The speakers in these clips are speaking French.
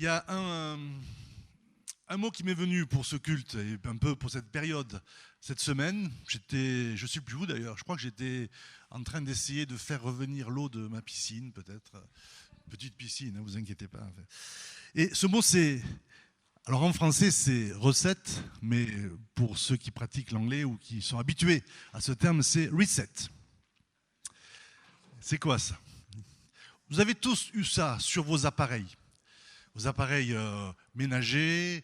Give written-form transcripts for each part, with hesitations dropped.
y a un mot qui m'est venu pour ce culte et un peu pour cette période. Cette semaine, je ne sais plus où d'ailleurs, je crois que j'étais en train d'essayer de faire revenir l'eau de ma piscine, peut-être. Petite piscine, ne vous inquiétez pas. Et ce mot, alors en français, c'est recette, mais pour ceux qui pratiquent l'anglais ou qui sont habitués à ce terme, c'est reset. C'est quoi ça? Vous avez tous eu ça sur vos appareils ménagers,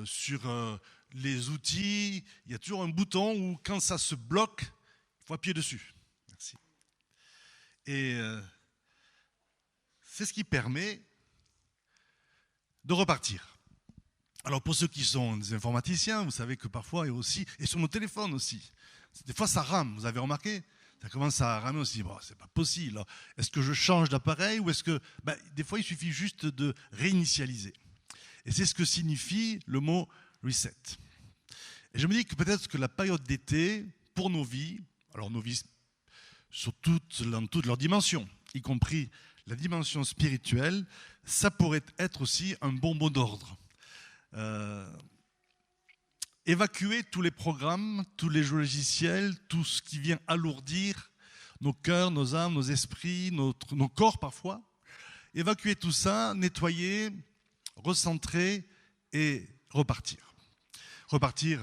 sur les outils. Il y a toujours un bouton où quand ça se bloque, il faut appuyer dessus. Merci. Et c'est ce qui permet de repartir. Alors pour ceux qui sont des informaticiens, vous savez que parfois, et sur nos téléphones aussi, des fois ça rame, vous avez remarqué? Ça commence à ramer aussi. Bon, c'est pas possible. Est-ce que je change d'appareil ou est-ce que... des fois, il suffit juste de réinitialiser. Et c'est ce que signifie le mot reset. Et je me dis que peut-être que la période d'été, pour nos vies, alors nos vies dans toutes leurs dimensions, y compris la dimension spirituelle, ça pourrait être aussi un bon mot d'ordre. Évacuer tous les programmes, tous les jeux logiciels, tout ce qui vient alourdir nos cœurs, nos âmes, nos esprits, nos corps parfois. Évacuer tout ça, nettoyer, recentrer et repartir. Repartir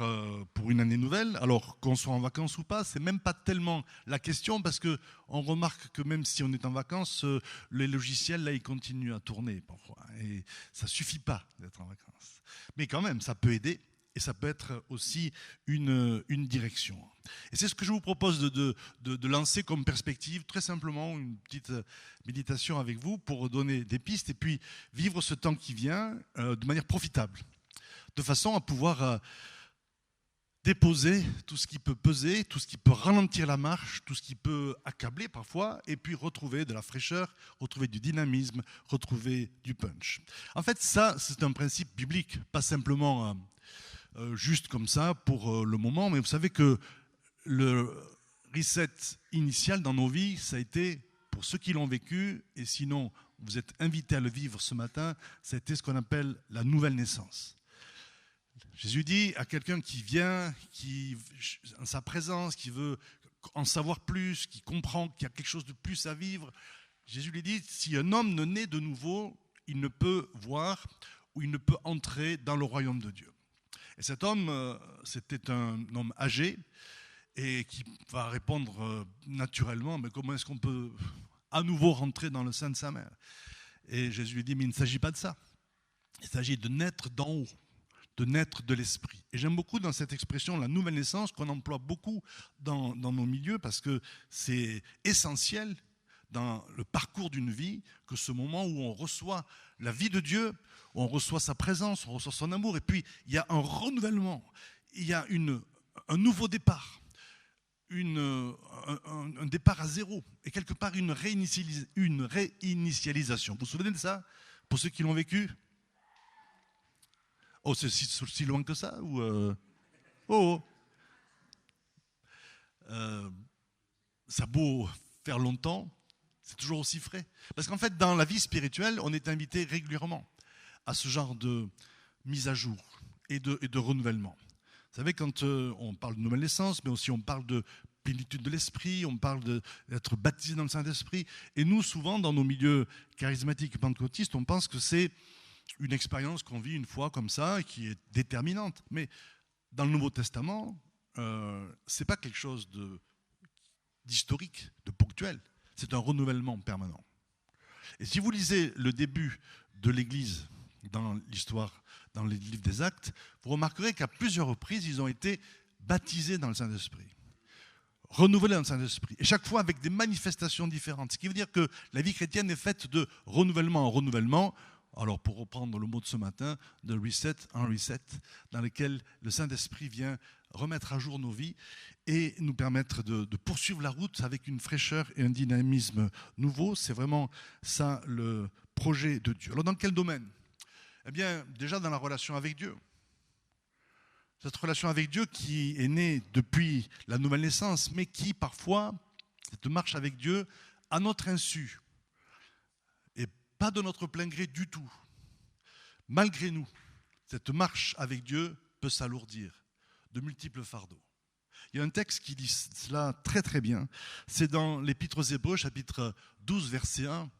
pour une année nouvelle, alors qu'on soit en vacances ou pas, c'est même pas tellement la question parce qu'on remarque que même si on est en vacances, les logiciels là ils continuent à tourner parfois et ça suffit pas d'être en vacances. Mais quand même, ça peut aider. Et ça peut être aussi une direction. Et c'est ce que je vous propose de lancer comme perspective, très simplement, une petite méditation avec vous pour donner des pistes et puis vivre ce temps qui vient de manière profitable, de façon à pouvoir déposer tout ce qui peut peser, tout ce qui peut ralentir la marche, tout ce qui peut accabler parfois, et puis retrouver de la fraîcheur, retrouver du dynamisme, retrouver du punch. En fait, ça, c'est un principe biblique, pas simplement... juste comme ça pour le moment, mais vous savez que le reset initial dans nos vies, ça a été, pour ceux qui l'ont vécu, et sinon vous êtes invités à le vivre ce matin, ça a été ce qu'on appelle la nouvelle naissance. Jésus dit à quelqu'un qui vient, qui en sa présence, qui veut en savoir plus, qui comprend qu'il y a quelque chose de plus à vivre, Jésus lui dit, si un homme ne naît de nouveau, il ne peut voir ou il ne peut entrer dans le royaume de Dieu. Et cet homme, c'était un homme âgé et qui va répondre naturellement, mais comment est-ce qu'on peut à nouveau rentrer dans le sein de sa mère? Et Jésus lui dit, mais il ne s'agit pas de ça. Il s'agit de naître d'en haut, de naître de l'esprit. Et j'aime beaucoup dans cette expression, la nouvelle naissance, qu'on emploie beaucoup dans nos milieux parce que c'est essentiel dans le parcours d'une vie que ce moment où on reçoit la vie de Dieu, où on reçoit sa présence, on reçoit son amour, et puis il y a un renouvellement, il y a un nouveau départ, un départ à zéro, et quelque part une réinitialisation. Vous vous souvenez de ça, pour ceux qui l'ont vécu? Oh, c'est si loin que ça ou ça a beau faire longtemps, c'est toujours aussi frais. Parce qu'en fait, dans la vie spirituelle, on est invité régulièrement à ce genre de mise à jour et de renouvellement. Vous savez, quand on parle de nouvelle naissance, mais aussi on parle de plénitude de l'esprit, on parle d'être baptisé dans le Saint-Esprit. Et nous, souvent, dans nos milieux charismatiques et pentecôtistes, on pense que c'est une expérience qu'on vit une fois comme ça et qui est déterminante. Mais dans le Nouveau Testament, c'est pas quelque chose d'historique, de ponctuel. C'est un renouvellement permanent. Et si vous lisez le début de l'Église dans l'histoire, dans les livres des Actes, vous remarquerez qu'à plusieurs reprises, ils ont été baptisés dans le Saint-Esprit, renouvelés dans le Saint-Esprit, et chaque fois avec des manifestations différentes. Ce qui veut dire que la vie chrétienne est faite de renouvellement en renouvellement. Alors, pour reprendre le mot de ce matin, de reset en reset, dans lequel le Saint-Esprit vient remettre à jour nos vies et nous permettre de poursuivre la route avec une fraîcheur et un dynamisme nouveau. C'est vraiment ça le projet de Dieu. Alors, dans quel domaine? Eh bien, déjà dans la relation avec Dieu. Cette relation avec Dieu qui est née depuis la nouvelle naissance, mais qui parfois, cette marche avec Dieu, à notre insu, et pas de notre plein gré du tout, malgré nous, cette marche avec Dieu peut s'alourdir de multiples fardeaux. Il y a un texte qui dit cela très très bien. C'est dans l'Épître aux Hébreux, chapitre 12, verset 1.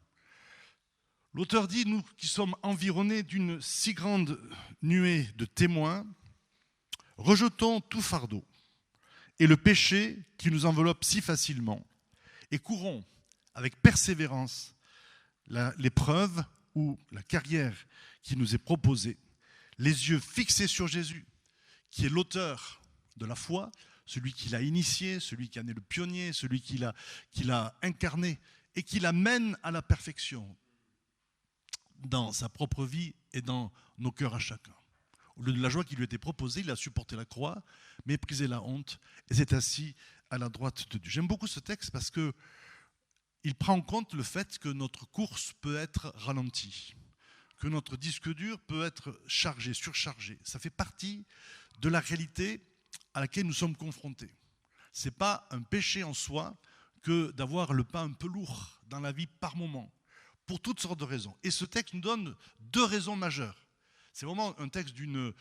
L'auteur dit, nous qui sommes environnés d'une si grande nuée de témoins, rejetons tout fardeau et le péché qui nous enveloppe si facilement et courons avec persévérance l'épreuve ou la carrière qui nous est proposée, les yeux fixés sur Jésus, qui est l'auteur de la foi, celui qui l'a initié, celui qui en est le pionnier, celui qui l'a incarné et qui l'amène à la perfection dans sa propre vie et dans nos cœurs à chacun. Au lieu de la joie qui lui était proposée, il a supporté la croix, méprisé la honte et s'est assis à la droite de Dieu. J'aime beaucoup ce texte parce qu'il prend en compte le fait que notre course peut être ralentie, que notre disque dur peut être chargé, surchargé. Ça fait partie de la réalité à laquelle nous sommes confrontés. Ce n'est pas un péché en soi que d'avoir le pas un peu lourd dans la vie par moment, pour toutes sortes de raisons. Et ce texte nous donne 2 raisons majeures. C'est vraiment un texte d'une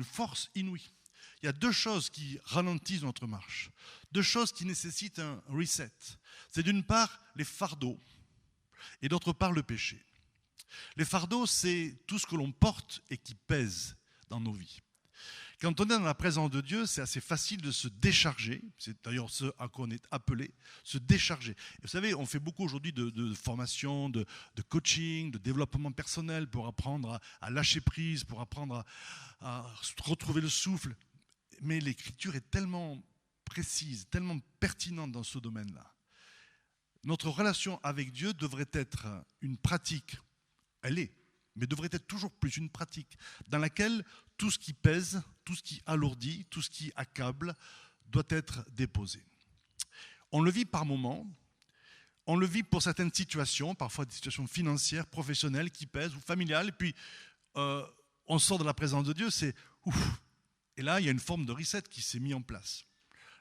force inouïe. Il y a 2 choses qui ralentissent notre marche, 2 choses qui nécessitent un reset. C'est d'une part les fardeaux et d'autre part le péché. Les fardeaux, c'est tout ce que l'on porte et qui pèse dans nos vies. Quand on est dans la présence de Dieu, c'est assez facile de se décharger. C'est d'ailleurs ce à quoi on est appelé, se décharger. Et vous savez, on fait beaucoup aujourd'hui de formation, de coaching, de développement personnel pour apprendre à lâcher prise, pour apprendre à retrouver le souffle. Mais l'Écriture est tellement précise, tellement pertinente dans ce domaine-là. Notre relation avec Dieu devrait être une pratique. Elle est, mais devrait être toujours plus une pratique dans laquelle tout ce qui pèse, tout ce qui alourdit, tout ce qui accable doit être déposé. On le vit par moments, on le vit pour certaines situations, parfois des situations financières, professionnelles qui pèsent ou familiales, et puis on sort de la présence de Dieu, c'est ouf. Et là, il y a une forme de reset qui s'est mis en place.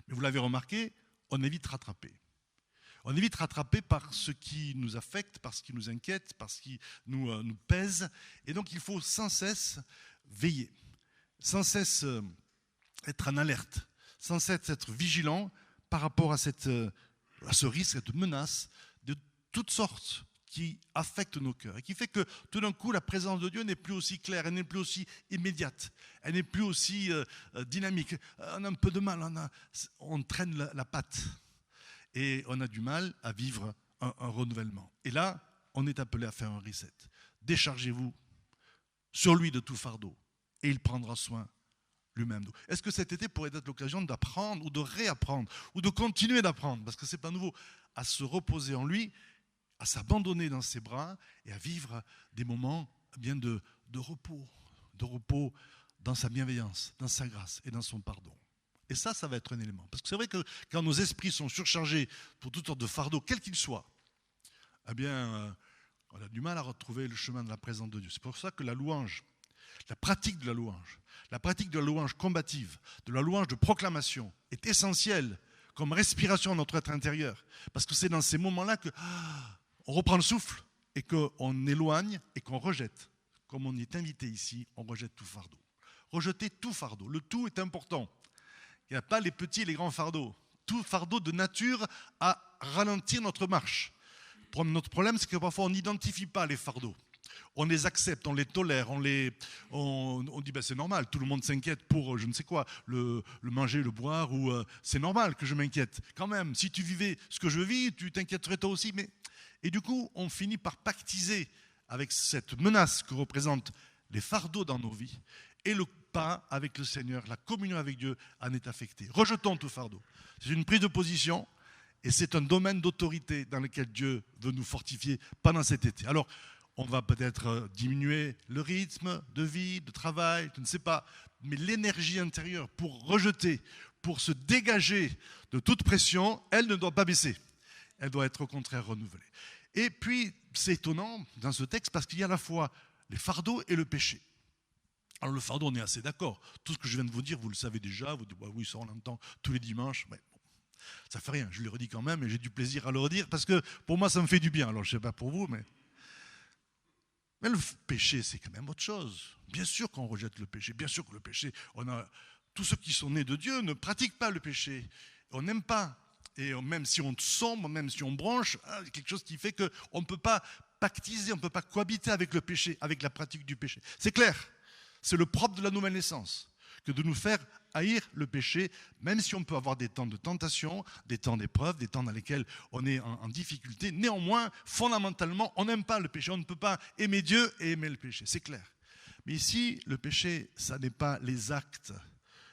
Mais vous l'avez remarqué, on est vite rattrapé. On est vite rattrapé par ce qui nous affecte, par ce qui nous inquiète, par ce qui nous pèse. Et donc, il faut sans cesse veiller, sans cesse être en alerte, sans cesse être vigilant par rapport à ce risque, cette menace de toutes sortes qui affectent nos cœurs et qui fait que tout d'un coup, la présence de Dieu n'est plus aussi claire, elle n'est plus aussi immédiate, elle n'est plus aussi dynamique. On a un peu de mal, on traîne la patte. Et on a du mal à vivre un renouvellement. Et là, on est appelé à faire un reset. Déchargez-vous sur lui de tout fardeau et il prendra soin lui-même. Est-ce que cet été pourrait être l'occasion d'apprendre ou de réapprendre ou de continuer d'apprendre, parce que ce n'est pas nouveau, à se reposer en lui, à s'abandonner dans ses bras et à vivre des moments bien de repos dans sa bienveillance, dans sa grâce et dans son pardon. Et ça va être un élément. Parce que c'est vrai que quand nos esprits sont surchargés pour toutes sortes de fardeaux, quels qu'ils soient, eh bien, on a du mal à retrouver le chemin de la présence de Dieu. C'est pour ça que la louange, la pratique de la louange combative, de la louange de proclamation est essentielle comme respiration à notre être intérieur. Parce que c'est dans ces moments-là qu'on reprend le souffle et qu'on éloigne et qu'on rejette. Comme on y est invité ici, on rejette tout fardeau. Rejeter tout fardeau. Le tout est important. Il n'y a pas les petits et les grands fardeaux. Tout fardeau de nature à ralentir notre marche. Notre problème, c'est que parfois on n'identifie pas les fardeaux. On les accepte, on les tolère, on dit c'est normal, tout le monde s'inquiète pour je ne sais quoi, le manger, le boire, ou c'est normal que je m'inquiète. Quand même, si tu vivais ce que je vis, tu t'inquiéterais toi aussi. Et du coup, on finit par pactiser avec cette menace que représentent les fardeaux dans nos vies et le pas avec le Seigneur, la communion avec Dieu en est affectée. Rejetons tout fardeau. C'est une prise de position et c'est un domaine d'autorité dans lequel Dieu veut nous fortifier pendant cet été. Alors, on va peut-être diminuer le rythme de vie, de travail, je ne sais pas, mais l'énergie intérieure pour rejeter, pour se dégager de toute pression, elle ne doit pas baisser. Elle doit être au contraire renouvelée. Et puis, c'est étonnant dans ce texte parce qu'il y a à la fois les fardeaux et le péché. Alors le fardeau, on est assez d'accord. Tout ce que je viens de vous dire, vous le savez déjà. Vous dites, bah oui, ça on l'entend tous les dimanches. Mais bon, ça fait rien, je le redis quand même, et j'ai du plaisir à le redire, parce que pour moi, ça me fait du bien. Alors je ne sais pas pour vous, mais... Mais le péché, c'est quand même autre chose. Bien sûr qu'on rejette le péché. Bien sûr que le péché, tous ceux qui sont nés de Dieu ne pratiquent pas le péché. On n'aime pas. Et même si on sombre, même si on branche, il y a quelque chose qui fait qu'on ne peut pas pactiser, on ne peut pas cohabiter avec le péché, avec la pratique du péché. C'est clair. C'est le propre de la nouvelle naissance, que de nous faire haïr le péché, même si on peut avoir des temps de tentation, des temps d'épreuve, des temps dans lesquels on est en difficulté. Néanmoins, fondamentalement, on n'aime pas le péché. On ne peut pas aimer Dieu et aimer le péché, c'est clair. Mais ici, le péché, ça n'est pas les actes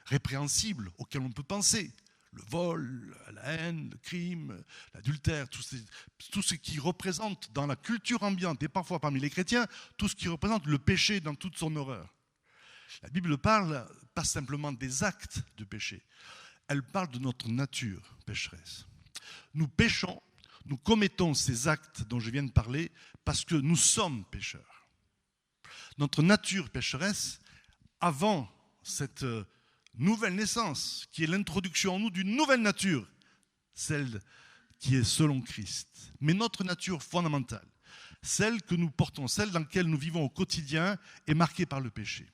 répréhensibles auxquels on peut penser. Le vol, la haine, le crime, l'adultère, tout ce qui représente dans la culture ambiante, et parfois parmi les chrétiens, tout ce qui représente le péché dans toute son horreur. La Bible parle pas simplement des actes de péché, elle parle de notre nature pécheresse. Nous péchons, nous commettons ces actes dont je viens de parler parce que nous sommes pécheurs. Notre nature pécheresse, avant cette nouvelle naissance, qui est l'introduction en nous d'une nouvelle nature, celle qui est selon Christ. Mais notre nature fondamentale, celle que nous portons, celle dans laquelle nous vivons au quotidien, est marquée par le péché.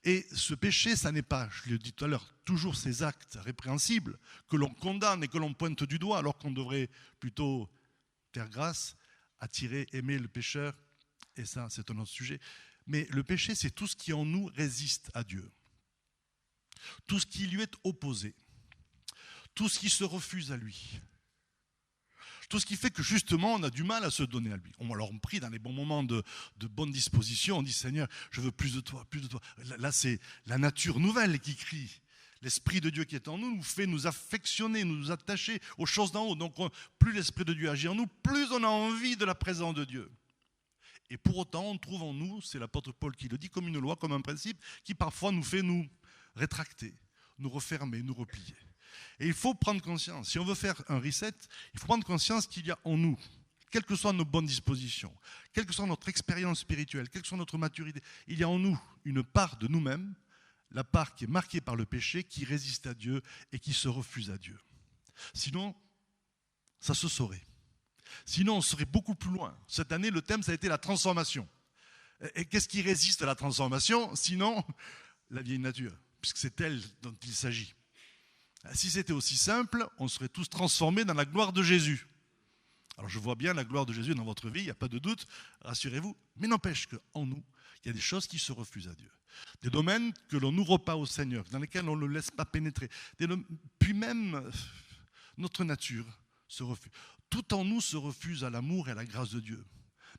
Et ce péché, ça n'est pas, je l'ai dit tout à l'heure, toujours ces actes répréhensibles que l'on condamne et que l'on pointe du doigt, alors qu'on devrait plutôt faire grâce, attirer, aimer le pécheur, et ça, c'est un autre sujet. Mais le péché, c'est tout ce qui en nous résiste à Dieu. Tout ce qui lui est opposé, tout ce qui se refuse à lui, tout ce qui fait que justement on a du mal à se donner à lui. Alors on prie dans les bons moments de bonne disposition, on dit Seigneur, je veux plus de toi, plus de toi. Là c'est la nature nouvelle qui crie. L'Esprit de Dieu qui est en nous nous fait nous affectionner, nous attacher aux choses d'en haut. Donc plus l'Esprit de Dieu agit en nous, plus on a envie de la présence de Dieu. Et pour autant on trouve en nous, c'est l'apôtre Paul qui le dit, comme une loi, comme un principe, qui parfois nous fait nous rétracter, nous refermer, nous replier. Et il faut prendre conscience, si on veut faire un reset, il faut prendre conscience qu'il y a en nous, quelles que soient nos bonnes dispositions, quelle que soit notre expérience spirituelle, quelle que soit notre maturité, il y a en nous une part de nous-mêmes, la part qui est marquée par le péché, qui résiste à Dieu et qui se refuse à Dieu. Sinon, ça se saurait. Sinon, on serait beaucoup plus loin. Cette année, le thème, ça a été la transformation. Et qu'est-ce qui résiste à la transformation? Sinon, la vieille nature, puisque c'est elle dont il s'agit. Si c'était aussi simple, on serait tous transformés dans la gloire de Jésus. Alors je vois bien la gloire de Jésus dans votre vie, il n'y a pas de doute, rassurez-vous. Mais n'empêche qu'en nous, il y a des choses qui se refusent à Dieu. Des domaines que l'on n'ouvre pas au Seigneur, dans lesquels on ne le laisse pas pénétrer. Puis même, notre nature se refuse. Tout en nous se refuse à l'amour et à la grâce de Dieu.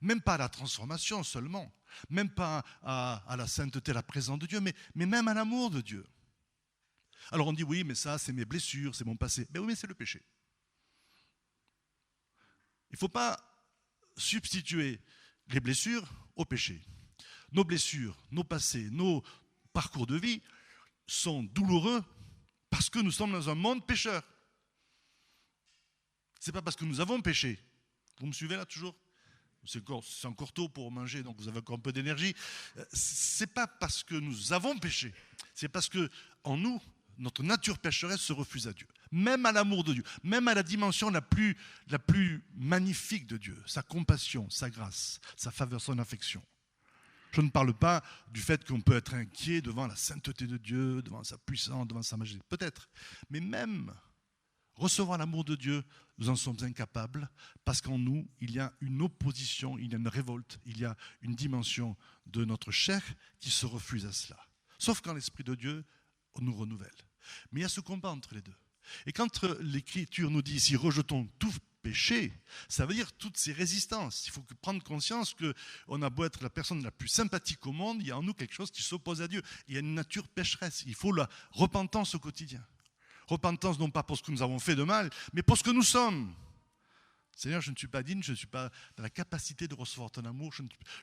Même pas à la transformation seulement, même pas à la sainteté, à la présence de Dieu, mais même à l'amour de Dieu. Alors on dit oui, mais ça c'est mes blessures, c'est mon passé. Ben oui, mais c'est le péché. Il ne faut pas substituer les blessures au péché. Nos blessures, nos passés, nos parcours de vie sont douloureux parce que nous sommes dans un monde pécheur. Ce n'est pas parce que nous avons péché. Vous me suivez là toujours ? C'est encore tôt pour manger, donc vous avez encore un peu d'énergie. Ce n'est pas parce que nous avons péché, c'est parce que en nous, notre nature pécheresse se refuse à Dieu. Même à l'amour de Dieu, même à la dimension la plus magnifique de Dieu, sa compassion, sa grâce, sa faveur, son affection. Je ne parle pas du fait qu'on peut être inquiet devant la sainteté de Dieu, devant sa puissance, devant sa majesté, peut-être. Mais même recevoir l'amour de Dieu, nous en sommes incapables parce qu'en nous, il y a une opposition, il y a une révolte, il y a une dimension de notre chair qui se refuse à cela. Sauf quand l'Esprit de Dieu nous renouvelle. Mais il y a ce combat entre les deux. Et quand l'Écriture nous dit ici, rejetons tout péché, ça veut dire toutes ces résistances. Il faut prendre conscience qu'on a beau être la personne la plus sympathique au monde, il y a en nous quelque chose qui s'oppose à Dieu. Il y a une nature pécheresse. Il faut la repentance au quotidien. Repentance non pas pour ce que nous avons fait de mal, mais pour ce que nous sommes. Seigneur, je ne suis pas digne, je ne suis pas dans la capacité de recevoir ton amour,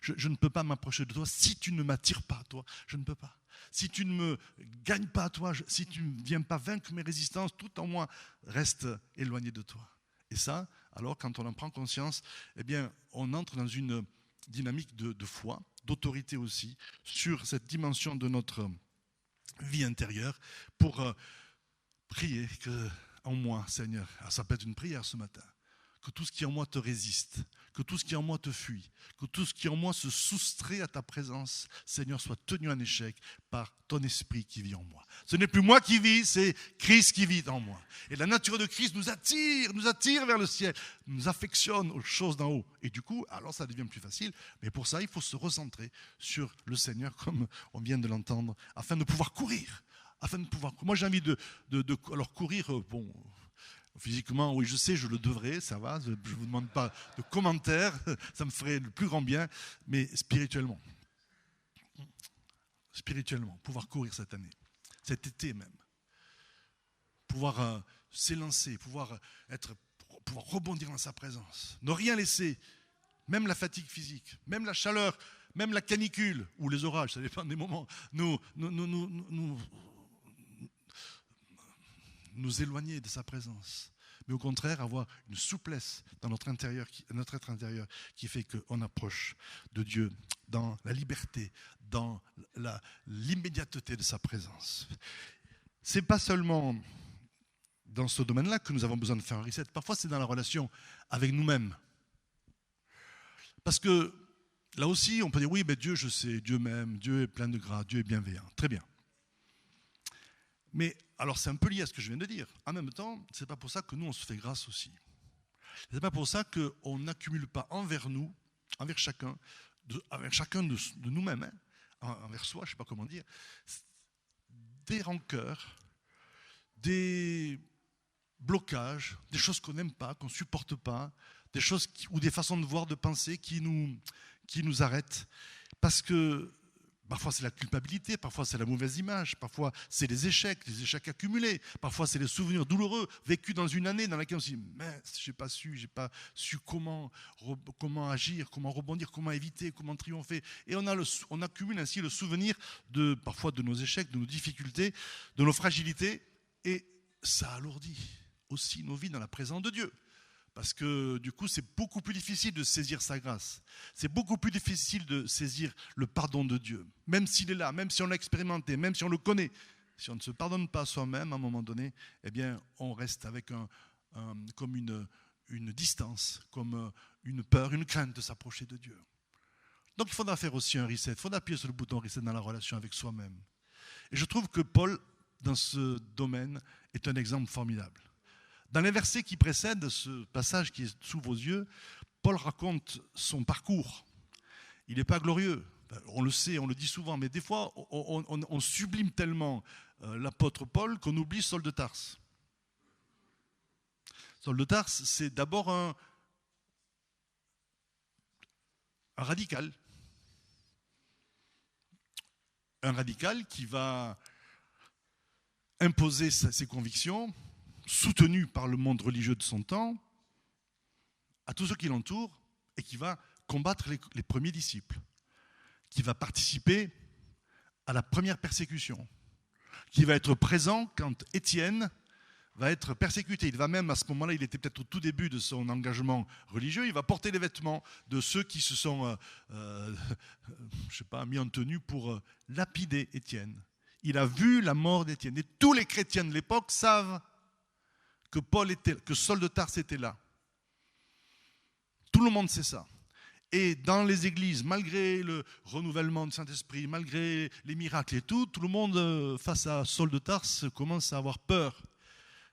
je ne peux pas m'approcher de toi. Si tu ne m'attires pas à toi, je ne peux pas. Si tu ne me gagnes pas à toi, si tu ne viens pas vaincre mes résistances, tout en moi reste éloigné de toi. Et ça, alors quand on en prend conscience, eh bien, on entre dans une dynamique de foi, d'autorité aussi, sur cette dimension de notre vie intérieure, pour prier que en moi, Seigneur, ça peut être une prière ce matin, que tout ce qui en moi te résiste, que tout ce qui en moi te fuit, que tout ce qui en moi se soustrait à ta présence, Seigneur, soit tenu en échec par ton esprit qui vit en moi. Ce n'est plus moi qui vis, c'est Christ qui vit en moi. Et la nature de Christ nous attire vers le ciel, nous affectionne aux choses d'en haut. Et du coup, alors ça devient plus facile, mais pour ça, il faut se recentrer sur le Seigneur, comme on vient de l'entendre, afin de pouvoir courir. Moi, j'ai envie de alors courir, bon... Physiquement, oui, je sais, je le devrais, ça va, je ne vous demande pas de commentaires, ça me ferait le plus grand bien, mais spirituellement, pouvoir courir cette année, cet été même, pouvoir s'élancer, pouvoir rebondir dans sa présence, ne rien laisser, même la fatigue physique, même la chaleur, même la canicule ou les orages, ça dépend des moments, nous éloigner de sa présence, mais au contraire avoir une souplesse dans notre être intérieur qui fait qu'on approche de Dieu dans la liberté, dans l'immédiateté de sa présence. C'est pas seulement dans ce domaine-là que nous avons besoin de faire un reset, parfois c'est dans la relation avec nous-mêmes. Parce que là aussi on peut dire oui, mais Dieu, je sais, Dieu m'aime, Dieu est plein de grâce, Dieu est bienveillant, très bien. Mais alors c'est un peu lié à ce que je viens de dire. En même temps, c'est pas pour ça que nous on se fait grâce aussi. C'est pas pour ça qu'on n'accumule pas envers nous, envers chacun de nous-mêmes, envers soi, je sais pas comment dire, des rancœurs, des blocages, des choses qu'on n'aime pas, qu'on supporte pas, des choses ou des façons de voir, de penser qui nous arrêtent, parce que parfois c'est la culpabilité, parfois c'est la mauvaise image, parfois c'est les échecs accumulés, parfois c'est les souvenirs douloureux vécus dans une année dans laquelle on se dit mince, j'ai pas su comment agir, comment rebondir, comment éviter, comment triompher. Et on accumule ainsi le souvenir parfois de nos échecs, de nos difficultés, de nos fragilités, et ça alourdit aussi nos vies dans la présence de Dieu. Parce que du coup, c'est beaucoup plus difficile de saisir sa grâce. C'est beaucoup plus difficile de saisir le pardon de Dieu. Même s'il est là, même si on l'a expérimenté, même si on le connaît. Si on ne se pardonne pas soi-même, à un moment donné, eh bien, on reste avec comme une distance, comme une peur, une crainte de s'approcher de Dieu. Donc il faudra faire aussi un reset. Il faudra appuyer sur le bouton reset dans la relation avec soi-même. Et je trouve que Paul, dans ce domaine, est un exemple formidable. Dans les versets qui précèdent ce passage qui est sous vos yeux, Paul raconte son parcours. Il n'est pas glorieux, on le sait, on le dit souvent, mais des fois on sublime tellement l'apôtre Paul qu'on oublie Saul de Tarse. Saul de Tarse, c'est d'abord un radical. Un radical qui va imposer ses convictions, soutenu par le monde religieux de son temps, à tous ceux qui l'entourent, et qui va combattre les premiers disciples, qui va participer à la première persécution, qui va être présent quand Étienne va être persécuté. Il va même, à ce moment-là, il était peut-être au tout début de son engagement religieux, il va porter les vêtements de ceux qui se sont mis en tenue pour lapider Étienne. Il a vu la mort d'Étienne. Et tous les chrétiens de l'époque savent que Saul de Tarse était là. Tout le monde sait ça. Et dans les églises, malgré le renouvellement du Saint-Esprit, malgré les miracles et tout le monde, face à Saul de Tarse, commence à avoir peur.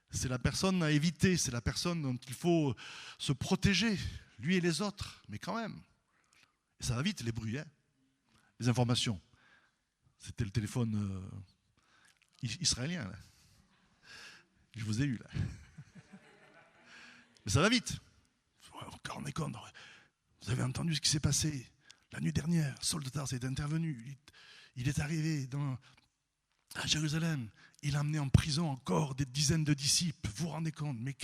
C'est la personne à éviter, c'est la personne dont il faut se protéger, lui et les autres, mais quand même. Et ça va vite, les bruits, les informations. C'était le téléphone israélien, là. Je vous ai eu, là. Mais ça va vite. On est con. Vous avez entendu ce qui s'est passé la nuit dernière. Saul de Tarse est intervenu. Il est arrivé à Jérusalem. Il a amené en prison encore des dizaines de disciples. Vous vous rendez compte? Mais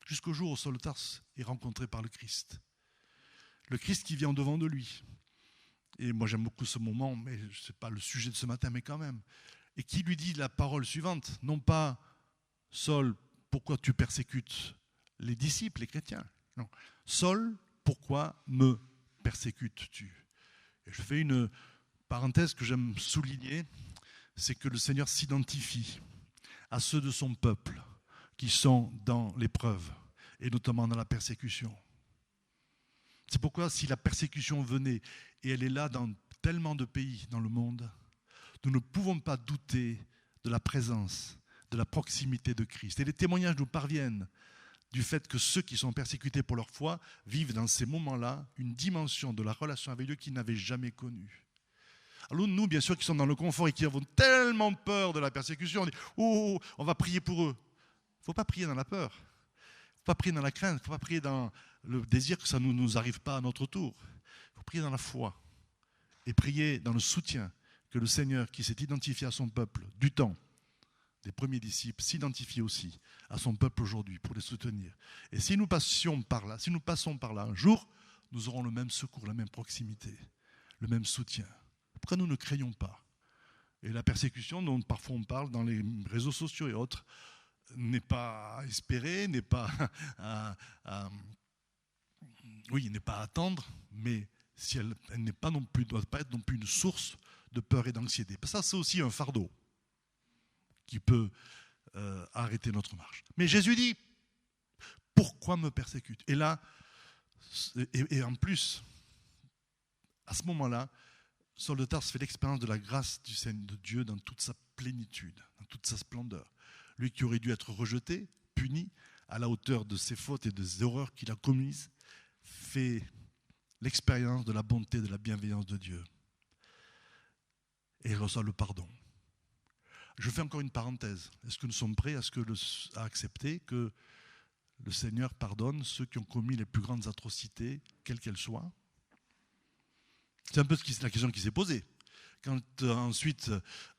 jusqu'au jour où Saul de Tarse est rencontré par le Christ. Le Christ qui vient devant de lui. Et moi j'aime beaucoup ce moment, mais ce n'est pas le sujet de ce matin, mais quand même. Et qui lui dit la parole suivante, non pas Saul, pourquoi tu persécutes les disciples, les chrétiens? Non. Saul, pourquoi me persécutes-tu? Et je fais une parenthèse que j'aime souligner, c'est que le Seigneur s'identifie à ceux de son peuple qui sont dans l'épreuve. et notamment dans la persécution. C'est pourquoi si la persécution venait, et elle est là dans tellement de pays dans le monde, nous ne pouvons pas douter de la présence, de la proximité de Christ. Et les témoignages nous parviennent du fait que ceux qui sont persécutés pour leur foi vivent dans ces moments-là une dimension de la relation avec Dieu qu'ils n'avaient jamais connue. Alors nous, bien sûr, qui sommes dans le confort et qui avons tellement peur de la persécution, on dit « Oh, on va prier pour eux ». Il ne faut pas prier dans la peur, il ne faut pas prier dans la crainte, il ne faut pas prier dans le désir que ça ne nous arrive pas à notre tour. Il faut prier dans la foi et prier dans le soutien que le Seigneur, qui s'est identifié à son peuple du temps des premiers disciples, s'identifie aussi à son peuple aujourd'hui pour les soutenir. Et si nous passons par là un jour, nous aurons le même secours, la même proximité, le même soutien. Pourquoi nous ne craignons pas? Et la persécution dont parfois on parle dans les réseaux sociaux et autres n'est pas à espérer, n'est pas n'est pas à attendre, mais si elle n'est pas non plus, doit pas être non plus une source de peur et d'anxiété. Parce que ça, c'est aussi un fardeau qui peut arrêter notre marche. Mais Jésus dit, pourquoi me persécute? Et là, et en plus, à ce moment-là, Saul de Tarse fait l'expérience de la grâce du Seigneur de Dieu dans toute sa plénitude, dans toute sa splendeur. Lui qui aurait dû être rejeté, puni, à la hauteur de ses fautes et des erreurs qu'il a commises, fait l'expérience de la bonté, de la bienveillance de Dieu. Et il reçoit le pardon. Je fais encore une parenthèse. Est-ce que nous sommes prêts à accepter que le Seigneur pardonne ceux qui ont commis les plus grandes atrocités, quelles qu'elles soient? C'est un peu la question qui s'est posée. Quand ensuite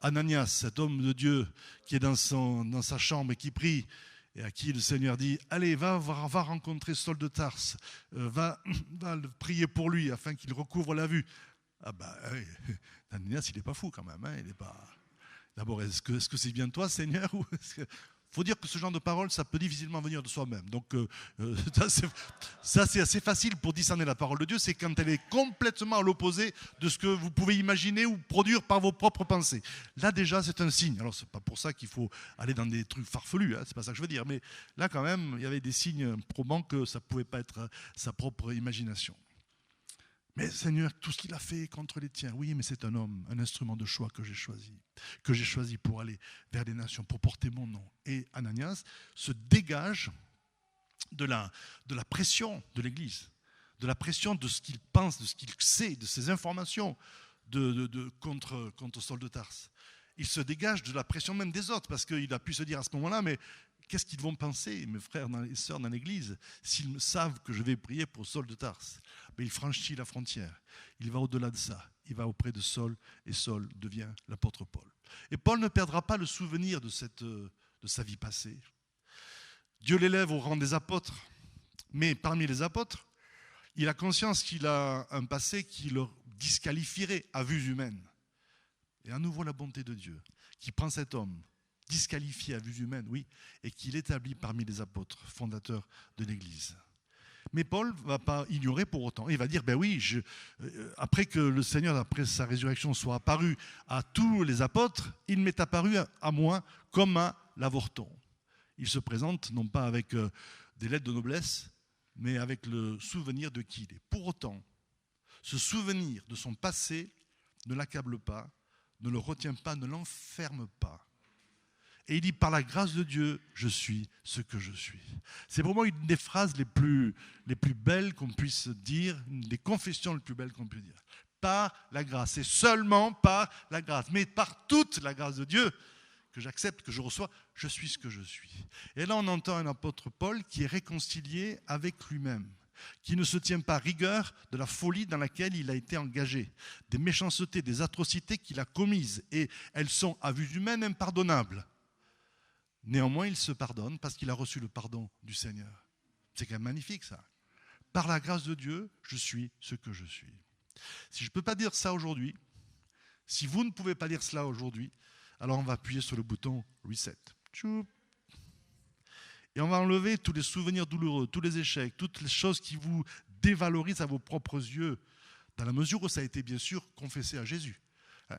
Ananias, cet homme de Dieu qui est dans sa chambre et qui prie, et à qui le Seigneur dit « Allez, va rencontrer Saul de Tarse, va prier pour lui afin qu'il recouvre la vue. » Ah oui, Ananias, il n'est pas fou quand même. Hein, il n'est pas... D'abord, est-ce que c'est bien toi, Seigneur? Il faut dire que ce genre de parole, ça peut difficilement venir de soi-même. Donc ça, c'est assez facile pour discerner la parole de Dieu. C'est quand elle est complètement à l'opposé de ce que vous pouvez imaginer ou produire par vos propres pensées. Là, déjà, c'est un signe. Alors, c'est pas pour ça qu'il faut aller dans des trucs farfelus. Hein, c'est pas ça que je veux dire. Mais là, quand même, il y avait des signes probants que ça pouvait pas être sa propre imagination. Mais Seigneur, tout ce qu'il a fait contre les tiens, oui, mais c'est un homme, un instrument de choix que j'ai choisi pour aller vers les nations, pour porter mon nom. Et Ananias se dégage de la pression de l'Église, de la pression de ce qu'il pense, de ce qu'il sait, de ses informations contre Saul de Tarse. Il se dégage de la pression même des autres, parce qu'il a pu se dire à ce moment-là, mais qu'est-ce qu'ils vont penser, mes frères et sœurs dans l'Église, s'ils savent que je vais prier pour Saul de Tarse? Mais il franchit la frontière. Il va au-delà de ça. Il va auprès de Saul, et Saul devient l'apôtre Paul. Et Paul ne perdra pas le souvenir de sa vie passée. Dieu l'élève au rang des apôtres, mais parmi les apôtres, il a conscience qu'il a un passé qui le disqualifierait à vue humaine. Et à nouveau la bonté de Dieu, qui prend cet homme, disqualifié à vue humaine, oui, et qui l'établit parmi les apôtres, fondateurs de l'Église. Mais Paul ne va pas ignorer pour autant. Il va dire, ben oui, après que le Seigneur, après sa résurrection, soit apparu à tous les apôtres, il m'est apparu à moi comme à l'avorton. Il se présente non pas avec des lettres de noblesse, mais avec le souvenir de qui il est. Pour autant, ce souvenir de son passé ne l'accable pas, ne le retient pas, ne l'enferme pas. Et il dit, par la grâce de Dieu, je suis ce que je suis. C'est pour moi une des phrases les plus belles qu'on puisse dire, une des confessions les plus belles qu'on puisse dire. Par la grâce, c'est seulement par la grâce, mais par toute la grâce de Dieu que j'accepte, que je reçois, je suis ce que je suis. Et là, on entend un apôtre Paul qui est réconcilié avec lui-même, qui ne se tient pas rigueur de la folie dans laquelle il a été engagé, des méchancetés, des atrocités qu'il a commises, et elles sont, à vue humaine, impardonnables. Néanmoins, il se pardonne parce qu'il a reçu le pardon du Seigneur. C'est quand même magnifique, ça. Par la grâce de Dieu, je suis ce que je suis. Si je ne peux pas dire ça aujourd'hui, si vous ne pouvez pas dire cela aujourd'hui, alors on va appuyer sur le bouton Reset. Et on va enlever tous les souvenirs douloureux, tous les échecs, toutes les choses qui vous dévalorisent à vos propres yeux, dans la mesure où ça a été bien sûr confessé à Jésus.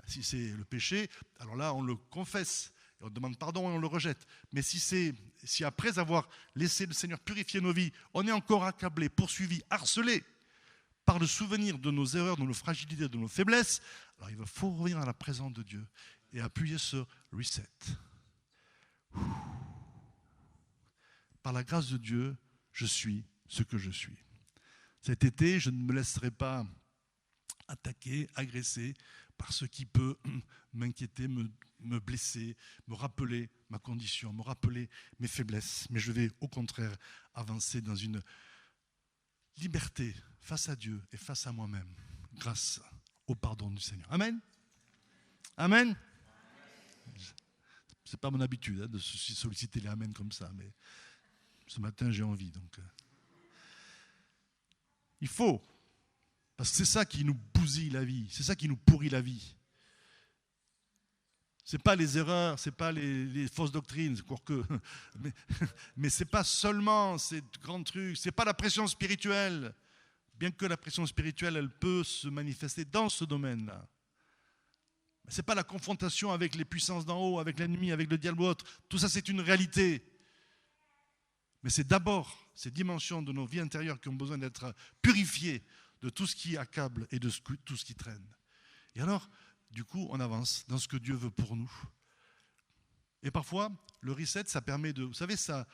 Si c'est le péché, alors là, on le confesse. et on demande pardon et on le rejette. Mais si après avoir laissé le Seigneur purifier nos vies, on est encore accablé, poursuivi, harcelé par le souvenir de nos erreurs, de nos fragilités, de nos faiblesses, alors il faut revenir à la présence de Dieu et appuyer sur reset. Par la grâce de Dieu, je suis ce que je suis. Cet été, je ne me laisserai pas attaquer, agresser par ce qui peut m'inquiéter, me blesser, me rappeler ma condition, me rappeler mes faiblesses. Mais je vais au contraire avancer dans une liberté face à Dieu et face à moi-même, grâce au pardon du Seigneur. Amen. Amen. C'est pas mon habitude de solliciter les amen comme ça, mais ce matin j'ai envie. Donc, il faut, parce que c'est ça qui nous bousille la vie, c'est ça qui nous pourrit la vie. C'est pas les erreurs, c'est pas les fausses doctrines, quoique, mais c'est pas seulement ces grands trucs, c'est pas la pression spirituelle, bien que la pression spirituelle, elle peut se manifester dans ce domaine-là. C'est pas la confrontation avec les puissances d'en haut, avec l'ennemi, avec le diable ou autre. Tout ça, c'est une réalité. Mais c'est d'abord ces dimensions de nos vies intérieures qui ont besoin d'être purifiées de tout ce qui accable et de tout ce qui traîne. Et alors, du coup, on avance dans ce que Dieu veut pour nous. Et parfois, le reset, ça permet de... Vous savez, ça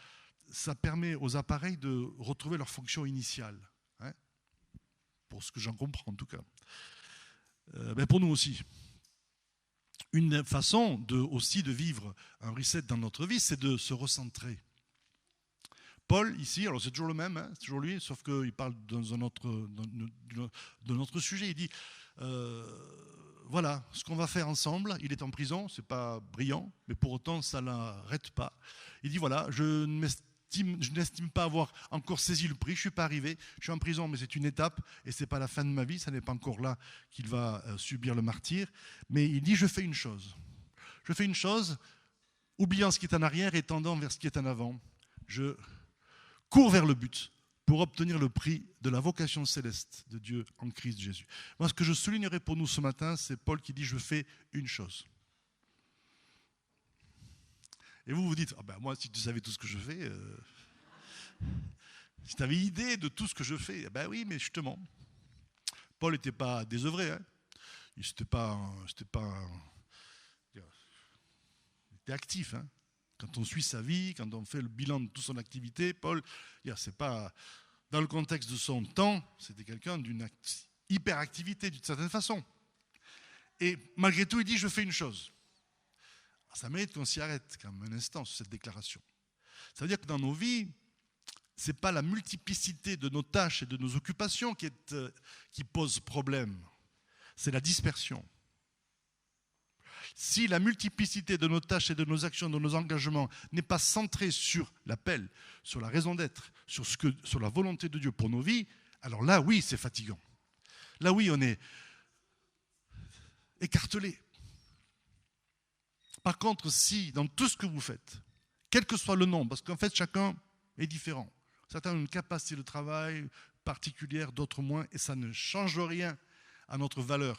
permet aux appareils de retrouver leur fonction initiale. Hein, pour ce que j'en comprends, en tout cas. Mais pour nous aussi. Une façon aussi de vivre un reset dans notre vie, c'est de se recentrer. Paul, ici, alors c'est toujours le même, hein, c'est toujours lui, sauf qu'il parle dans un autre sujet. Il dit, voilà, ce qu'on va faire ensemble, il est en prison, c'est pas brillant, mais pour autant, ça ne l'arrête pas. Il dit, voilà, je n'estime pas avoir encore saisi le prix, je ne suis pas arrivé, je suis en prison, mais c'est une étape, et ce n'est pas la fin de ma vie, ça n'est pas encore là qu'il va subir le martyre. Mais il dit, je fais une chose, oubliant ce qui est en arrière et tendant vers ce qui est en avant. Je cours vers le but pour obtenir le prix de la vocation céleste de Dieu en Christ Jésus. Moi, ce que je soulignerai pour nous ce matin, c'est Paul qui dit, je fais une chose. Et vous vous dites, ah ben moi, si tu savais tout ce que je fais, si tu avais idée de tout ce que je fais, eh ben oui, mais justement, Paul n'était pas désœuvré, hein. Il était actif. Hein. Quand on suit sa vie, quand on fait le bilan de toute son activité, Paul, c'est pas dans le contexte de son temps, c'était quelqu'un d'une hyperactivité d'une certaine façon. Et malgré tout, il dit, je fais une chose. Ça mérite qu'on s'y arrête quand même un instant sur cette déclaration. Ça veut dire que dans nos vies, ce n'est pas la multiplicité de nos tâches et de nos occupations qui pose problème, c'est la dispersion. Si la multiplicité de nos tâches et de nos actions, de nos engagements n'est pas centrée sur l'appel, sur la raison d'être, sur la volonté de Dieu pour nos vies, alors là, oui, c'est fatigant. Là, oui, on est écartelé. Par contre, si dans tout ce que vous faites, quel que soit le nombre, parce qu'en fait chacun est différent, certains ont une capacité de travail particulière, d'autres moins, et ça ne change rien à notre valeur.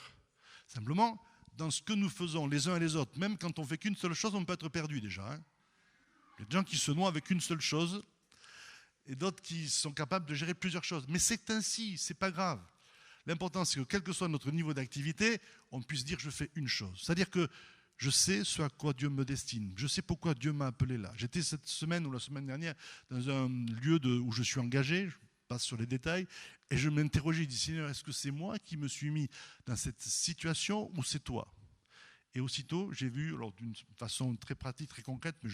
Simplement, dans ce que nous faisons les uns et les autres, même quand on ne fait qu'une seule chose, on peut être perdu déjà. Hein. Il y a des gens qui se noient avec une seule chose, et d'autres qui sont capables de gérer plusieurs choses. Mais c'est ainsi, c'est pas grave. L'important, c'est que quel que soit notre niveau d'activité, on puisse dire je fais une chose. C'est-à-dire que je sais ce à quoi Dieu me destine. Je sais pourquoi Dieu m'a appelé là. J'étais cette semaine ou la semaine dernière dans un lieu où je suis engagé, je passe sur les détails, et je m'interrogeais, je dis Seigneur, est-ce que c'est moi qui me suis mis dans cette situation ou c'est toi? Et aussitôt, j'ai vu, alors d'une façon très pratique, très concrète, mais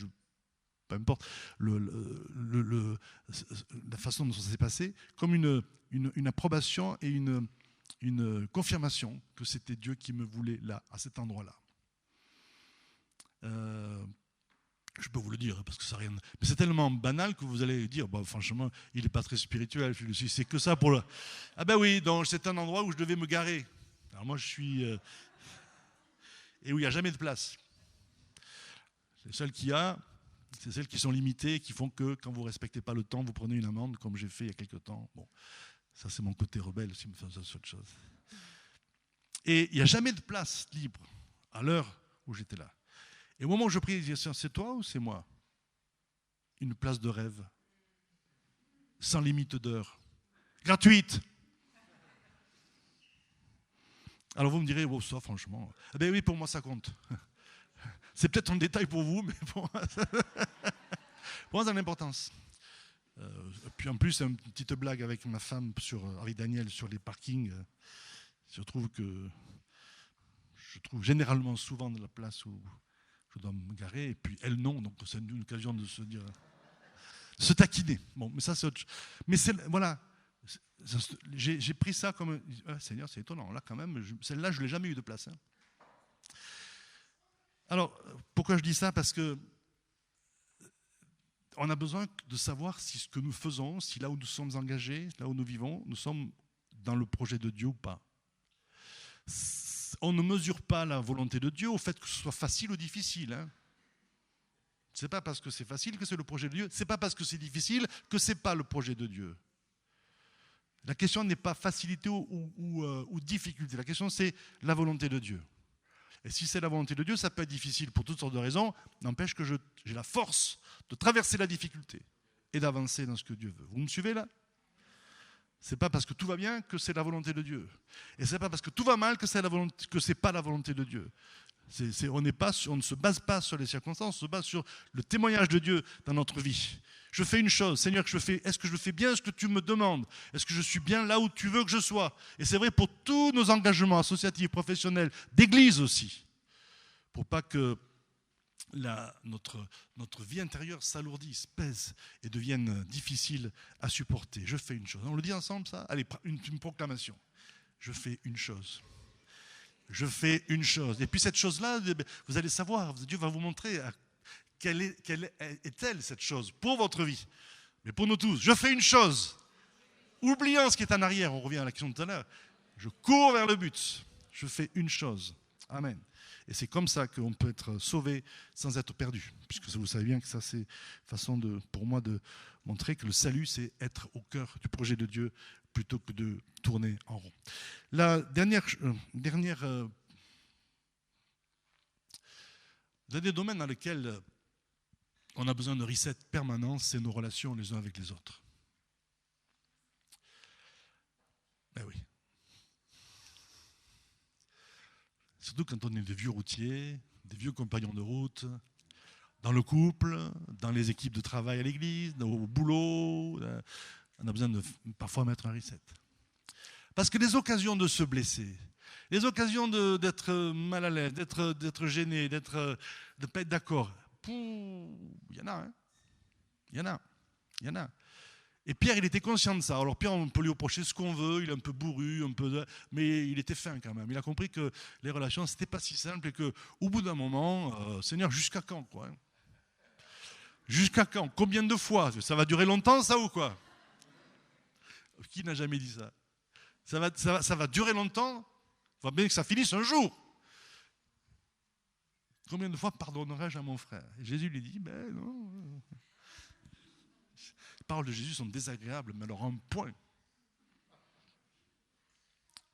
peu importe la façon dont ça s'est passé, comme une approbation et une confirmation que c'était Dieu qui me voulait là, à cet endroit-là. Je peux vous le dire parce que ça n'a rien. Mais c'est tellement banal que vous allez dire, bah, franchement, il n'est pas très spirituel. C'est que ça pour le. Ah ben oui, donc c'est un endroit où je devais me garer. Alors moi je suis et où il n'y a jamais de place. Les seules qu'il y a, c'est celles qui sont limitées, qui font que quand vous ne respectez pas le temps, vous prenez une amende, comme j'ai fait il y a quelques temps. Bon, ça c'est mon côté rebelle aussi, me fait ça autre chose. Et il n'y a jamais de place libre à l'heure où j'étais là. Et au moment où je prie, je dis, c'est toi ou c'est moi? Une place de rêve, sans limite d'heure, gratuite. Alors vous me direz, oh, ça franchement, eh bien oui, pour moi ça compte. C'est peut-être un détail pour vous, mais pour moi, ça a l'importance. Puis en plus, une petite blague avec ma femme, avec Daniel, sur les parkings. Je trouve généralement souvent de la place où je dois me garer, et puis elle non, donc c'est une occasion de se dire, de se taquiner. Bon, mais ça c'est autre chose. Mais voilà, j'ai pris ça comme, Seigneur, c'est étonnant, là quand même, celle-là je ne l'ai jamais eu de place. Hein. Alors, pourquoi je dis ça? Parce que on a besoin de savoir si ce que nous faisons, si là où nous sommes engagés, là où nous vivons, nous sommes dans le projet de Dieu ou pas. On ne mesure pas la volonté de Dieu au fait que ce soit facile ou difficile. Hein. Ce n'est pas parce que c'est facile que c'est le projet de Dieu. Ce n'est pas parce que c'est difficile que ce n'est pas le projet de Dieu. La question n'est pas facilité ou difficulté. La question, c'est la volonté de Dieu. Et si c'est la volonté de Dieu, ça peut être difficile pour toutes sortes de raisons. N'empêche que j'ai la force de traverser la difficulté et d'avancer dans ce que Dieu veut. Vous me suivez là? Ce n'est pas parce que tout va bien que c'est la volonté de Dieu. Et ce n'est pas parce que tout va mal que ce n'est pas la volonté de Dieu. On ne se base pas sur les circonstances, on se base sur le témoignage de Dieu dans notre vie. Je fais une chose, Seigneur, est-ce que je fais bien ce que tu me demandes? Est-ce que je suis bien là où tu veux que je sois? Et c'est vrai pour tous nos engagements associatifs, professionnels, d'église aussi. Pour pas que notre vie intérieure s'alourdisse, pèse et devienne difficile à supporter. Je fais une chose. On le dit ensemble, ça? Allez, une proclamation. Je fais une chose. Je fais une chose. Et puis cette chose-là, vous allez savoir, Dieu va vous montrer quelle est-elle cette chose pour votre vie. Mais pour nous tous, je fais une chose. Oubliant ce qui est en arrière, on revient à la question de tout à l'heure. Je cours vers le but. Je fais une chose. Amen. Et c'est comme ça qu'on peut être sauvé sans être perdu. Puisque vous savez bien que ça, c'est une façon pour moi de montrer que le salut, c'est être au cœur du projet de Dieu plutôt que de tourner en rond. Le dernier domaine dans lequel on a besoin de reset permanent, c'est nos relations les uns avec les autres. Ben oui. Surtout quand on est des vieux routiers, des vieux compagnons de route, dans le couple, dans les équipes de travail à l'église, au boulot, on a besoin de parfois mettre un reset. Parce que les occasions de se blesser, les occasions d'être mal à l'aise, d'être gêné, de ne pas être d'accord, il y en a, hein. Il y en a. Et Pierre, il était conscient de ça. Alors Pierre, on peut lui reprocher ce qu'on veut, il est un peu bourru, mais il était fin quand même. Il a compris que les relations, c'était pas si simple et qu'au bout d'un moment, Seigneur, jusqu'à quand, quoi? Jusqu'à quand? Combien de fois? Ça va durer longtemps, ça, ou quoi? Qui n'a jamais dit ça? Ça va durer longtemps? Il va bien que ça finisse un jour. Combien de fois pardonnerai-je à mon frère? Et Jésus lui dit, ben non. Les paroles de Jésus sont désagréables, mais alors un point.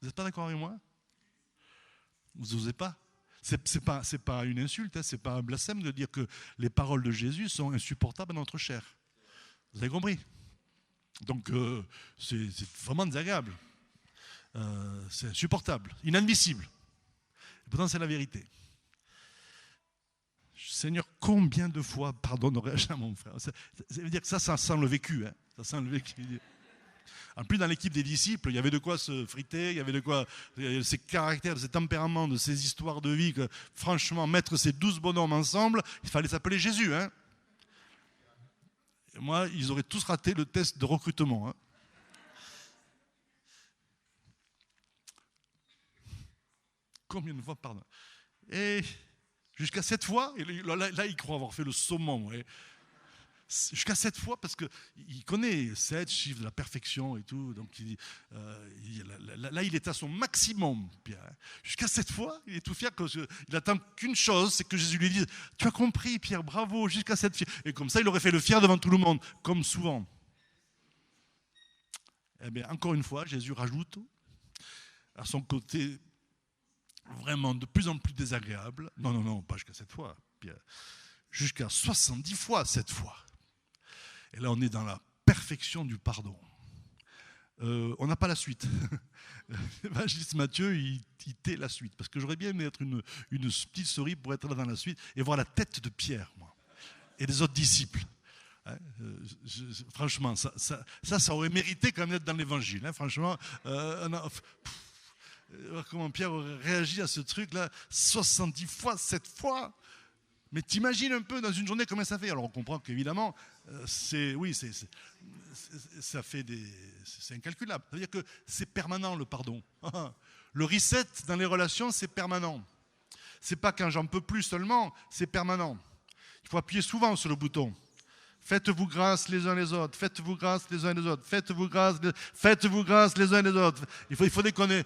Vous n'êtes pas d'accord avec moi? Vous n'osez pas? C'est pas une insulte, hein, c'est pas un blasphème de dire que les paroles de Jésus sont insupportables à notre chair. Vous avez compris? Donc c'est vraiment désagréable. C'est insupportable, inadmissible. Et pourtant c'est la vérité. Seigneur, combien de fois pardonnerai-je à mon frère? Ça veut dire que ça sent le vécu. Hein, ça sent le vécu. En plus, dans l'équipe des disciples, il y avait de quoi se friter, il y avait de quoi, ces caractères, ces tempéraments, de ces histoires de vie, que franchement, mettre ces 12 bonhommes ensemble, il fallait s'appeler Jésus. Hein. Et moi, ils auraient tous raté le test de recrutement. Hein. Combien de fois, pardon? Et jusqu'à 7 fois, et là, il croit avoir fait le summum. Ouais. Jusqu'à 7 fois, parce qu'il connaît 7 chiffres de la perfection et tout. Donc, là, il est à son maximum, Pierre. Jusqu'à 7 fois, il est tout fier. Il attend qu'une chose, c'est que Jésus lui dise, tu as compris, Pierre, bravo, jusqu'à 7 fois. Et comme ça, il aurait fait le fier devant tout le monde, comme souvent. Eh bien, encore une fois, Jésus rajoute à son côté vraiment de plus en plus désagréable. Non, pas jusqu'à 7 fois. Pierre. Jusqu'à 70 fois, 7 fois. Et là, on est dans la perfection du pardon. On n'a pas la suite. L'évangéliste Matthieu, il tait la suite. Parce que j'aurais bien aimé être une petite souris pour être là dans la suite et voir la tête de Pierre, moi, et des autres disciples. Franchement, ça aurait mérité quand même d'être dans l'évangile. Franchement, comment Pierre aurait réagi à ce truc-là 70 fois, 7 fois. Mais t'imagines un peu dans une journée comment ça fait. Alors on comprend qu'évidemment, c'est incalculable. Ça veut dire que c'est permanent le pardon. Le reset dans les relations, c'est permanent. C'est pas quand j'en peux plus seulement, c'est permanent. Il faut appuyer souvent sur le bouton. Faites-vous grâce les uns les autres. Faites-vous grâce les uns les autres. Faites-vous grâce les uns les autres. Il faut déconner.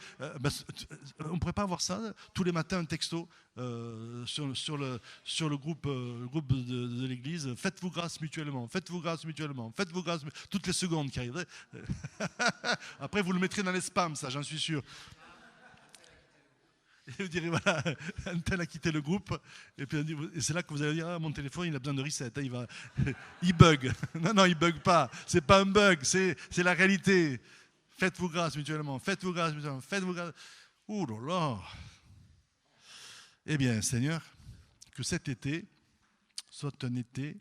On ne pourrait pas avoir ça tous les matins, un texto sur le groupe de l'église. Faites-vous grâce mutuellement. Faites-vous grâce mutuellement. Faites-vous grâce toutes les secondes qui arrivent. Après, vous le mettrez dans les spams, ça, j'en suis sûr. Et vous direz, voilà, un tel a quitté le groupe. Et puis c'est là que vous allez dire, mon téléphone, il a besoin de reset. Il bug. Non, il bug pas. C'est pas un bug, c'est la réalité. Faites-vous grâce mutuellement. Faites-vous grâce mutuellement. Faites-vous grâce. Ouh là là. Eh bien, Seigneur, que cet été soit un été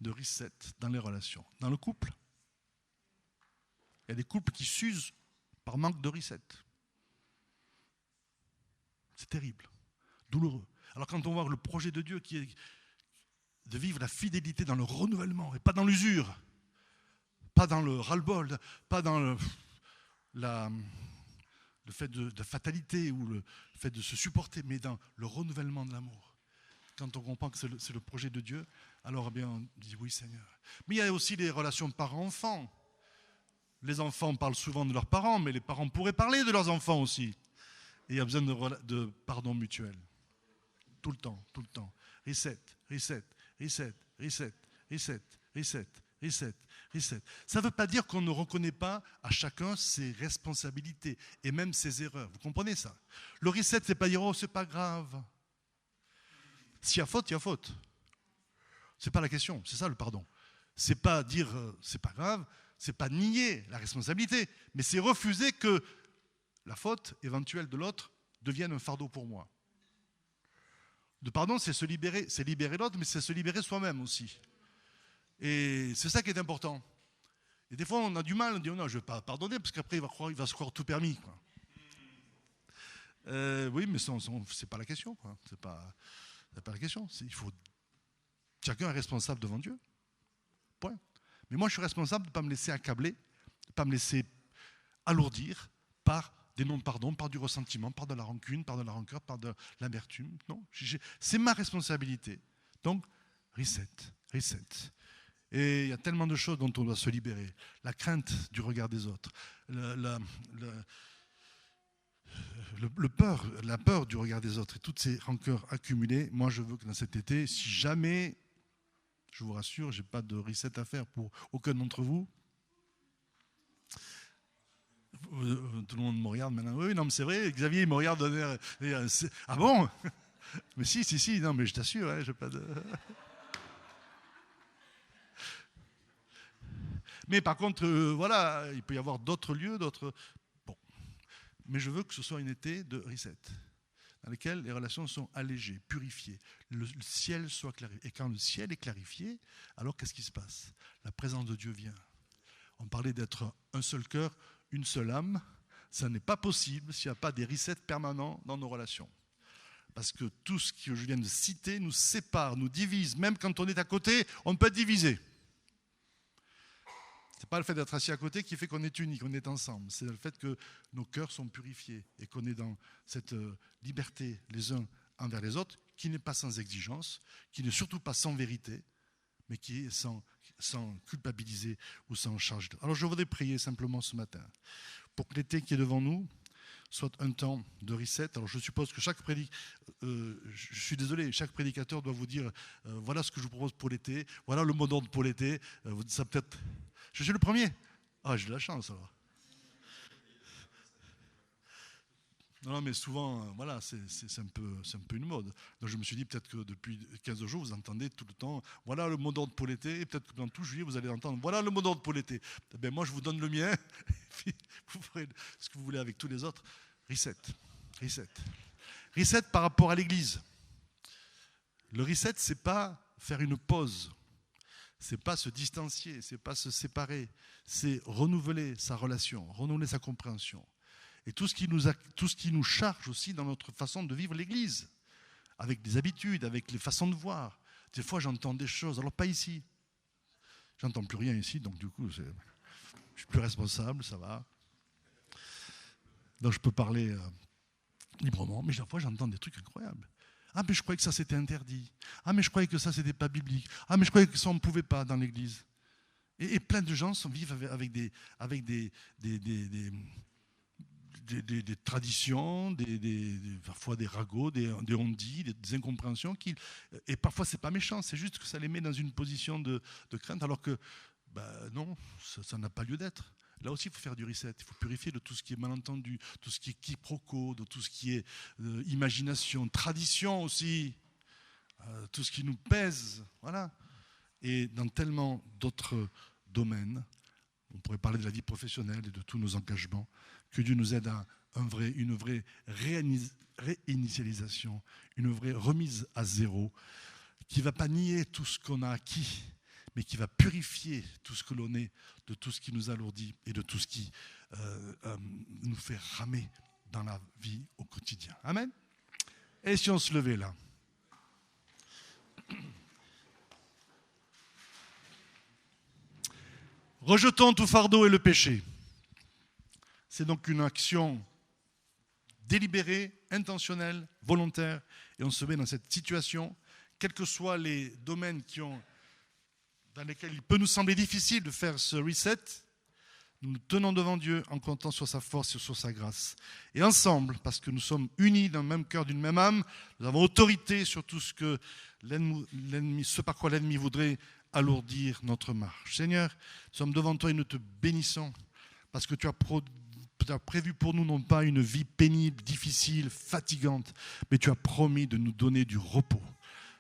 de reset dans les relations. Dans le couple, il y a des couples qui s'usent par manque de reset. C'est terrible, douloureux. Alors quand on voit le projet de Dieu qui est de vivre la fidélité dans le renouvellement et pas dans l'usure, pas dans le ras-le-bol, pas dans le fait de fatalité ou le fait de se supporter, mais dans le renouvellement de l'amour. Quand on comprend que c'est le projet de Dieu, alors eh bien on dit oui Seigneur. Mais il y a aussi les relations parents-enfants. Les enfants parlent souvent de leurs parents, mais les parents pourraient parler de leurs enfants aussi. Et il y a besoin de pardon mutuel. Tout le temps, tout le temps. Reset, reset, reset, reset, reset, reset, reset, reset. Ça ne veut pas dire qu'on ne reconnaît pas à chacun ses responsabilités et même ses erreurs. Vous comprenez ça? Le reset, c'est pas dire, oh, c'est pas grave. S'il y a faute, il y a faute. C'est pas la question, c'est ça le pardon. C'est pas dire, c'est pas grave, c'est pas nier la responsabilité, mais c'est refuser que la faute éventuelle de l'autre devienne un fardeau pour moi. Le pardon, c'est se libérer, c'est libérer l'autre, mais c'est se libérer soi-même aussi. Et c'est ça qui est important. Et des fois, on a du mal, on dit non, je ne vais pas pardonner, parce qu'après, il va se croire tout permis. Quoi. Oui, mais c'est pas la question. Quoi. C'est pas la question. Chacun est responsable devant Dieu. Point. Mais moi, je suis responsable de ne pas me laisser accabler, de ne pas me laisser alourdir par des non-pardons, par du ressentiment, par de la rancune, par de la rancœur, par de l'amertume. Non, c'est ma responsabilité. Donc, reset. Et il y a tellement de choses dont on doit se libérer. La crainte du regard des autres, la peur du regard des autres et toutes ces rancœurs accumulées. Moi, je veux que dans cet été, si jamais, je vous rassure, je n'ai pas de reset à faire pour aucun d'entre vous. Tout le monde me regarde maintenant. Oui, non, mais c'est vrai, Xavier, il me regarde. Ah bon? Mais si, non, mais je t'assure, hein, j'ai pas de. Mais par contre, voilà, il peut y avoir d'autres lieux, d'autres. Bon. Mais je veux que ce soit un été de reset, dans lequel les relations sont allégées, purifiées, le ciel soit clarifié. Et quand le ciel est clarifié, alors qu'est-ce qui se passe? La présence de Dieu vient. On parlait d'être un seul cœur, une seule âme. Ça n'est pas possible s'il n'y a pas des resets permanents dans nos relations. Parce que tout ce que je viens de citer nous sépare, nous divise. Même quand on est à côté, on peut être divisé. Ce n'est pas le fait d'être assis à côté qui fait qu'on est unis, qu'on est ensemble. C'est le fait que nos cœurs sont purifiés et qu'on est dans cette liberté les uns envers les autres, qui n'est pas sans exigence, qui n'est surtout pas sans vérité, mais qui est sans culpabiliser ou sans charge. Alors je voudrais prier simplement ce matin pour que l'été qui est devant nous soit un temps de reset. Alors je suppose que chaque prédicateur doit vous dire voilà ce que je vous propose pour l'été, voilà le mot d'ordre pour l'été. Ça peut-être. Je suis le premier. Ah, j'ai de la chance alors. Non, mais souvent, voilà, c'est un peu une mode. Donc je me suis dit, peut-être que depuis 15 jours, vous entendez tout le temps, voilà le mot d'ordre pour l'été, et peut-être que dans tout juillet, vous allez entendre, voilà le mot d'ordre pour l'été. Eh bien, moi, je vous donne le mien, et puis vous ferez ce que vous voulez avec tous les autres. Reset. Reset. Reset par rapport à l'Église. Le reset, c'est pas faire une pause. C'est pas se distancier, c'est pas se séparer. C'est renouveler sa relation, renouveler sa compréhension. Et tout ce qui nous charge aussi dans notre façon de vivre l'Église, avec des habitudes, avec les façons de voir. Des fois, j'entends des choses, alors pas ici. J'entends plus rien ici, donc du coup, je suis plus responsable, ça va. Donc je peux parler librement, mais des fois, j'entends des trucs incroyables. Ah, mais je croyais que ça, c'était interdit. Ah, mais je croyais que ça, c'était pas biblique. Ah, mais je croyais que ça, on ne pouvait pas dans l'Église. Et plein de gens vivent avec des traditions, parfois des ragots, des on-dit, des incompréhensions. Et parfois, ce n'est pas méchant, c'est juste que ça les met dans une position de crainte, alors que non, ça n'a pas lieu d'être. Là aussi, il faut faire du reset, il faut purifier de tout ce qui est malentendu, tout ce qui est quiproquo, de tout ce qui est imagination, tradition aussi, tout ce qui nous pèse. Voilà. Et dans tellement d'autres domaines, on pourrait parler de la vie professionnelle et de tous nos engagements, que Dieu nous aide à une vraie réinitialisation, une vraie remise à zéro, qui ne va pas nier tout ce qu'on a acquis, mais qui va purifier tout ce que l'on est, de tout ce qui nous alourdit et de tout ce qui nous fait ramer dans la vie au quotidien. Amen. Et si on se levait là? Rejetons tout fardeau et le péché. C'est donc une action délibérée, intentionnelle, volontaire, et on se met dans cette situation, quels que soient les domaines dans lesquels il peut nous sembler difficile de faire ce reset. Nous nous tenons devant Dieu en comptant sur sa force et sur sa grâce. Et ensemble, parce que nous sommes unis d'un même cœur, d'une même âme, nous avons autorité sur tout ce que ce par quoi l'ennemi voudrait alourdir notre marche. Seigneur, nous sommes devant toi et nous te bénissons parce que tu as prévu pour nous non pas une vie pénible, difficile, fatigante, mais tu as promis de nous donner du repos.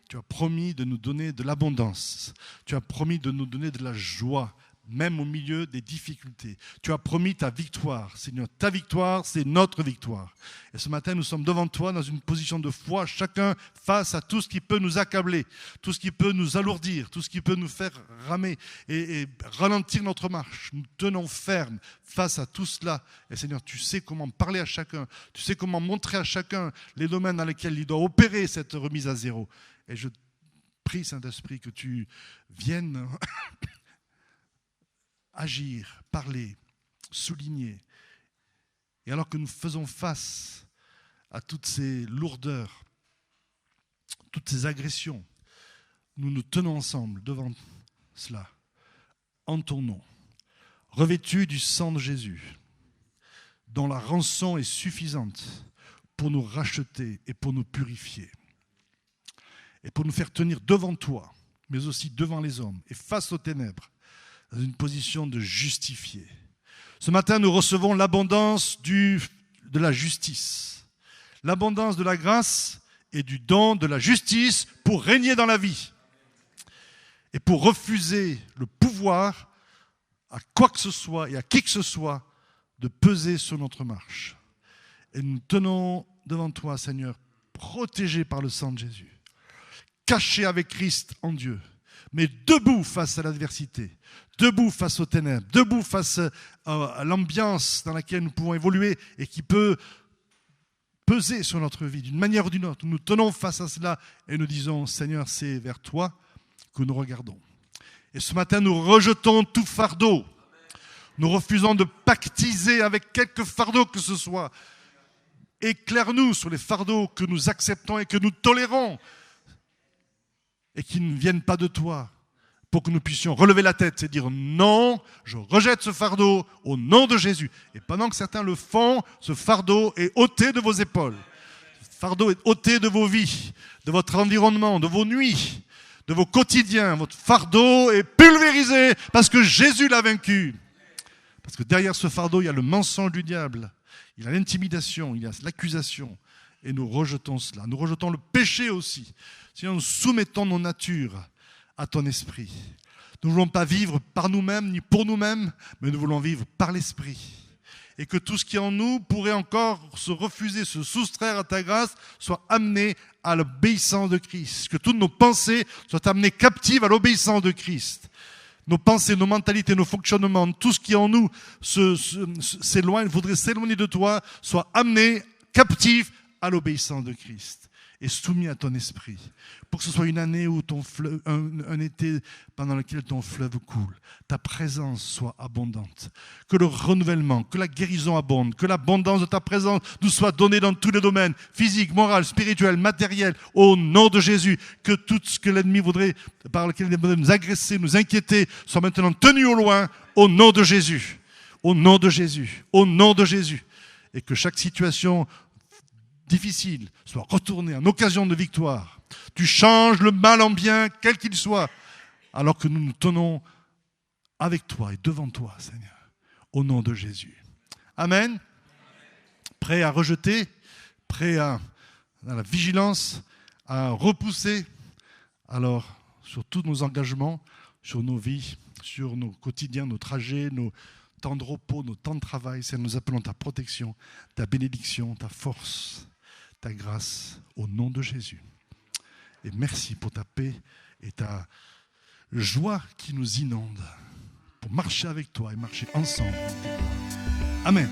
Tu as promis de nous donner de l'abondance. Tu as promis de nous donner de la joie, même au milieu des difficultés. Tu as promis ta victoire. Seigneur, ta victoire, c'est notre victoire. Et ce matin, nous sommes devant toi dans une position de foi, chacun face à tout ce qui peut nous accabler, tout ce qui peut nous alourdir, tout ce qui peut nous faire ramer et ralentir notre marche. Nous tenons ferme face à tout cela. Et Seigneur, tu sais comment parler à chacun. Tu sais comment montrer à chacun les domaines dans lesquels il doit opérer cette remise à zéro. Et je prie, Saint-Esprit, que tu viennes agir, parler, souligner. Et alors que nous faisons face à toutes ces lourdeurs, toutes ces agressions, nous nous tenons ensemble devant cela, en ton nom, revêtus du sang de Jésus, dont la rançon est suffisante pour nous racheter et pour nous purifier, et pour nous faire tenir devant toi, mais aussi devant les hommes, et face aux ténèbres, dans une position de justifié. Ce matin, nous recevons l'abondance de la justice, l'abondance de la grâce et du don de la justice pour régner dans la vie et pour refuser le pouvoir à quoi que ce soit et à qui que ce soit de peser sur notre marche. Et nous tenons devant toi, Seigneur, protégés par le sang de Jésus, cachés avec Christ en Dieu, mais debout face à l'adversité, debout face aux ténèbres, debout face à l'ambiance dans laquelle nous pouvons évoluer et qui peut peser sur notre vie d'une manière ou d'une autre. Nous tenons face à cela et nous disons, Seigneur, c'est vers toi que nous regardons. Et ce matin, nous rejetons tout fardeau. Nous refusons de pactiser avec quelque fardeau que ce soit. Éclaire-nous sur les fardeaux que nous acceptons et que nous tolérons et qui ne viennent pas de toi, pour que nous puissions relever la tête et dire non, je rejette ce fardeau au nom de Jésus. Et pendant que certains le font, ce fardeau est ôté de vos épaules. Ce fardeau est ôté de vos vies, de votre environnement, de vos nuits, de vos quotidiens. Votre fardeau est pulvérisé parce que Jésus l'a vaincu. Parce que derrière ce fardeau, il y a le mensonge du diable. il y a l'intimidation, il y a l'accusation. Et nous rejetons cela. Nous rejetons le péché aussi. Seigneur, nous soumettons nos natures à ton esprit. Nous ne voulons pas vivre par nous-mêmes ni pour nous-mêmes, mais nous voulons vivre par l'esprit. Et que tout ce qui en nous pourrait encore se refuser, se soustraire à ta grâce, soit amené à l'obéissance de Christ. Que toutes nos pensées soient amenées captives à l'obéissance de Christ. Nos pensées, nos mentalités, nos fonctionnements, tout ce qui en nous s'éloigne, voudrait s'éloigner de toi, soit amené captif à l'obéissance de Christ et soumis à ton esprit, pour que ce soit une année où ton fleuve, un été pendant lequel ton fleuve coule, ta présence soit abondante, que le renouvellement, que la guérison abonde, que l'abondance de ta présence nous soit donnée dans tous les domaines, physique, moral, spirituel, matériel, au nom de Jésus, que tout ce que l'ennemi voudrait, par lequel il voudrait nous agresser, nous inquiéter, soit maintenant tenu au loin, au nom de Jésus, au nom de Jésus, au nom de Jésus, et que chaque situation difficile soit retourné en occasion de victoire. Tu changes le mal en bien, quel qu'il soit, alors que nous nous tenons avec toi et devant toi, Seigneur, au nom de Jésus. Amen. Prêt à rejeter, prêt à la vigilance, à repousser, alors sur tous nos engagements, sur nos vies, sur nos quotidiens, nos trajets, nos temps de repos, nos temps de travail, Seigneur, nous appelons ta protection, ta bénédiction, ta force, ta grâce, au nom de Jésus. Et merci pour ta paix et ta joie qui nous inonde pour marcher avec toi et marcher ensemble. Amen.